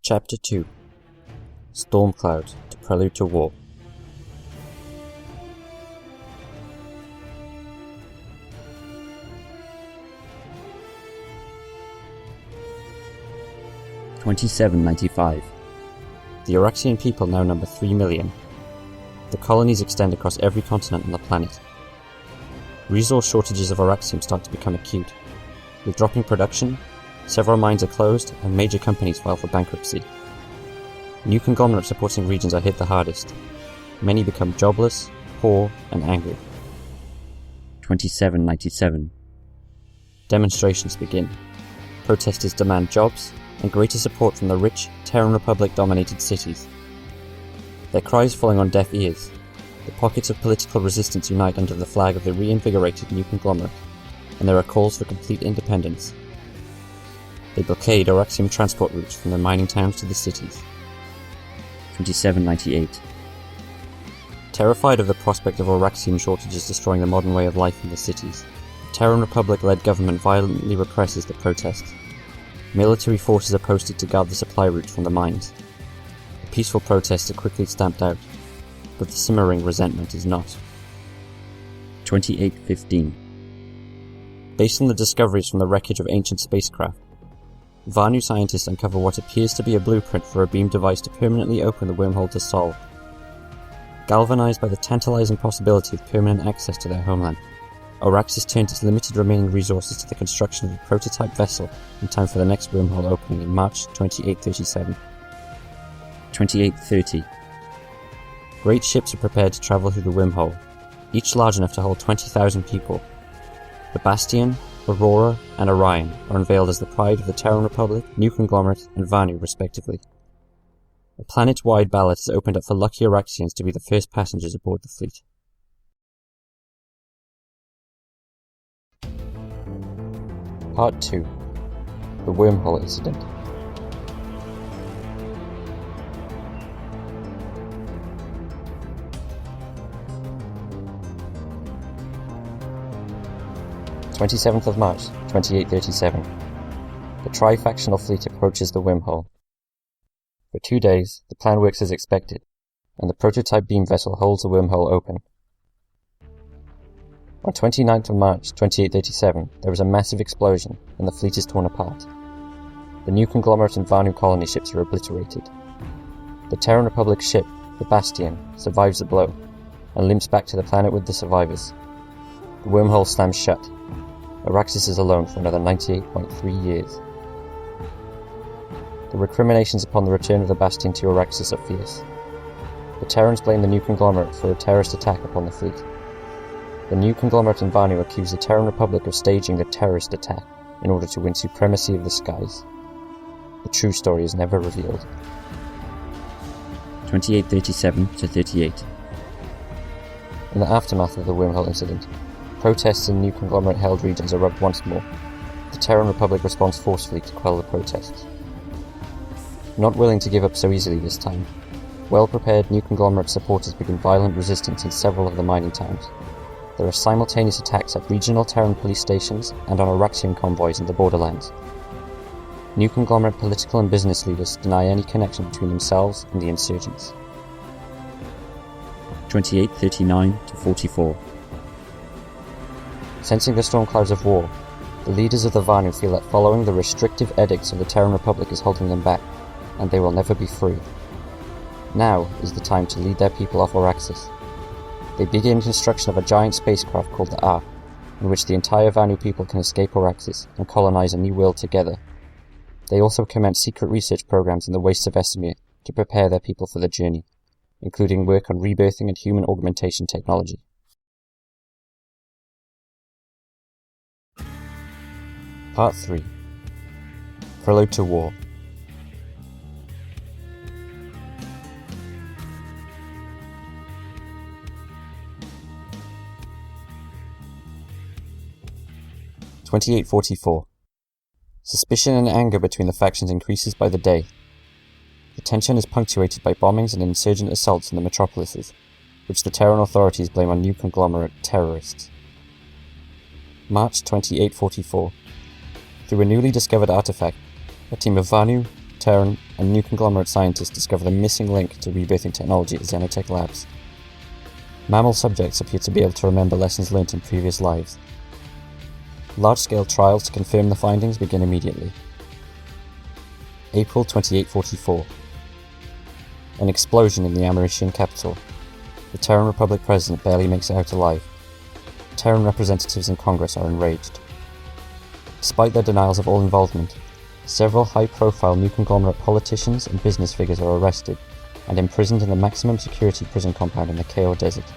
Chapter 2 Stormcloud to Prelude to War. (2795). The Auraxian people now number 3 million. The colonies extend across every continent on the planet. Resource shortages of Auraxium start to become acute. With dropping production, several mines are closed and major companies file for bankruptcy. New conglomerate supporting regions are hit the hardest. Many become jobless, poor, and angry. 2797. Demonstrations begin. Protesters demand jobs and greater support from the rich, Terran Republic-dominated cities. Their cries falling on deaf ears. The pockets of political resistance unite under the flag of the reinvigorated new conglomerate, and there are calls for complete independence. They blockade Auraxium transport routes from the mining towns to the cities. 2798. Terrified of the prospect of Auraxium shortages destroying the modern way of life in the cities, the Terran Republic-led government violently represses the protests. Military forces are posted to guard the supply routes from the mines. The peaceful protests are quickly stamped out, but the simmering resentment is not. 2815. Based on the discoveries from the wreckage of ancient spacecraft, Vanu scientists uncover what appears to be a blueprint for a beam device to permanently open the wormhole to Sol. Galvanized by the tantalizing possibility of permanent access to their homeland, Auraxis turned its limited remaining resources to the construction of a prototype vessel in time for the next wormhole opening in March 2837. 2830. Great ships are prepared to travel through the wormhole, each large enough to hold 20,000 people. The Bastion, Aurora, and Orion are unveiled as the pride of the Terran Republic, New Conglomerate, and Vanu, respectively. A planet-wide ballot is opened up for lucky Auraxians to be the first passengers aboard the fleet. Part 2. The Wormhole Incident. March 27th, 2837. The tri-factional fleet approaches the Wormhole. For 2 days, the plan works as expected, and the prototype beam vessel holds the wormhole open. On 29th of March 2837, there is a massive explosion, and the fleet is torn apart. The New Conglomerate and Vanu colony ships are obliterated. The Terran Republic ship, the Bastion, survives the blow, and limps back to the planet with the survivors. The wormhole slams shut. Auraxis is alone for another 98.3 years. The recriminations upon the return of the Bastion to Auraxis are fierce. The Terrans blame the New Conglomerate for a terrorist attack upon the fleet. The New Conglomerate and Vanu accuse the Terran Republic of staging the terrorist attack in order to win supremacy of the skies. The true story is never revealed. 2837-38. In the aftermath of the wormhole incident, protests in New Conglomerate-held regions erupt once more. The Terran Republic responds forcefully to quell the protests. Not willing to give up so easily this time, well-prepared New Conglomerate supporters begin violent resistance in several of the mining towns. There are simultaneous attacks at regional Terran police stations and on Auraxian convoys in the borderlands. New Conglomerate political and business leaders deny any connection between themselves and the insurgents. 2839-44. Sensing the storm clouds of war, the leaders of the Vanu feel that following the restrictive edicts of the Terran Republic is holding them back, and they will never be free. Now is the time to lead their people off Auraxis. They begin construction of a giant spacecraft called the Ark, in which the entire Vanu people can escape Auraxis and colonize a new world together. They also commence secret research programs in the wastes of Esmir to prepare their people for the journey, including work on rebirthing and human augmentation technology. Part 3. Prelude to War. (2844). Suspicion and anger between the factions increases by the day. The tension is punctuated by bombings and insurgent assaults in the metropolises, which the Terran authorities blame on New Conglomerate terrorists. March 2844. Through a newly discovered artifact, a team of Vanu, Terran and new conglomerate scientists discover the missing link to rebirthing technology at Xenotech Labs. Mammal subjects appear to be able to remember lessons learnt in previous lives. Large-scale trials to confirm the findings begin immediately. April 2844. An explosion in the Amarician capital. The Terran Republic president barely makes it out alive. Terran representatives in Congress are enraged. Despite their denials of all involvement, several high-profile new conglomerate politicians and business figures are arrested and imprisoned in the maximum security prison compound in the Chaos Desert.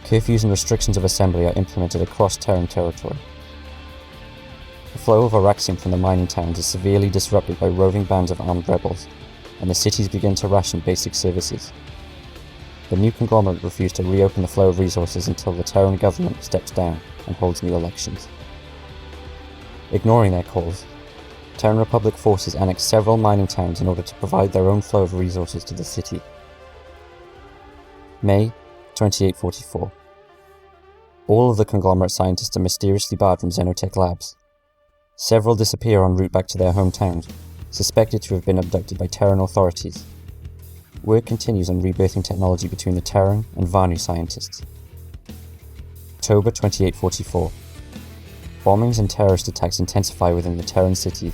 Curfews and restrictions of assembly are implemented across Terran territory. The flow of Auraxium from the mining towns is severely disrupted by roving bands of armed rebels, and the cities begin to ration basic services. The new conglomerate refuse to reopen the flow of resources until the Terran government steps down and holds new elections. Ignoring their calls, Terran Republic forces annex several mining towns in order to provide their own flow of resources to the city. May 2844. All of the conglomerate scientists are mysteriously barred from Xenotech Labs. Several disappear en route back to their hometowns, suspected to have been abducted by Terran authorities. Work continues on rebirthing technology between the Terran and Vanu scientists. October 2844. Bombings and terrorist attacks intensify within the Terran cities.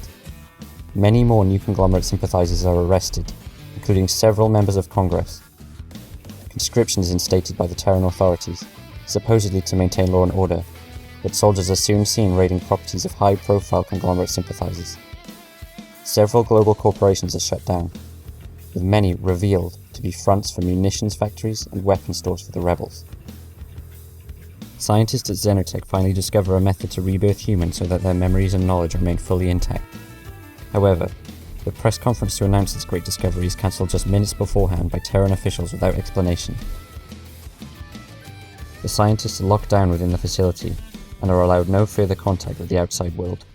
Many more new conglomerate sympathizers are arrested, including several members of Congress. Conscription is instated by the Terran authorities, supposedly to maintain law and order, but soldiers are soon seen raiding properties of high-profile conglomerate sympathizers. Several global corporations are shut down, with many revealed to be fronts for munitions factories and weapon stores for the rebels. Scientists at Xenotech finally discover a method to rebirth humans so that their memories and knowledge remain fully intact. However, the press conference to announce this great discovery is cancelled just minutes beforehand by Terran officials without explanation. The scientists are locked down within the facility and are allowed no further contact with the outside world.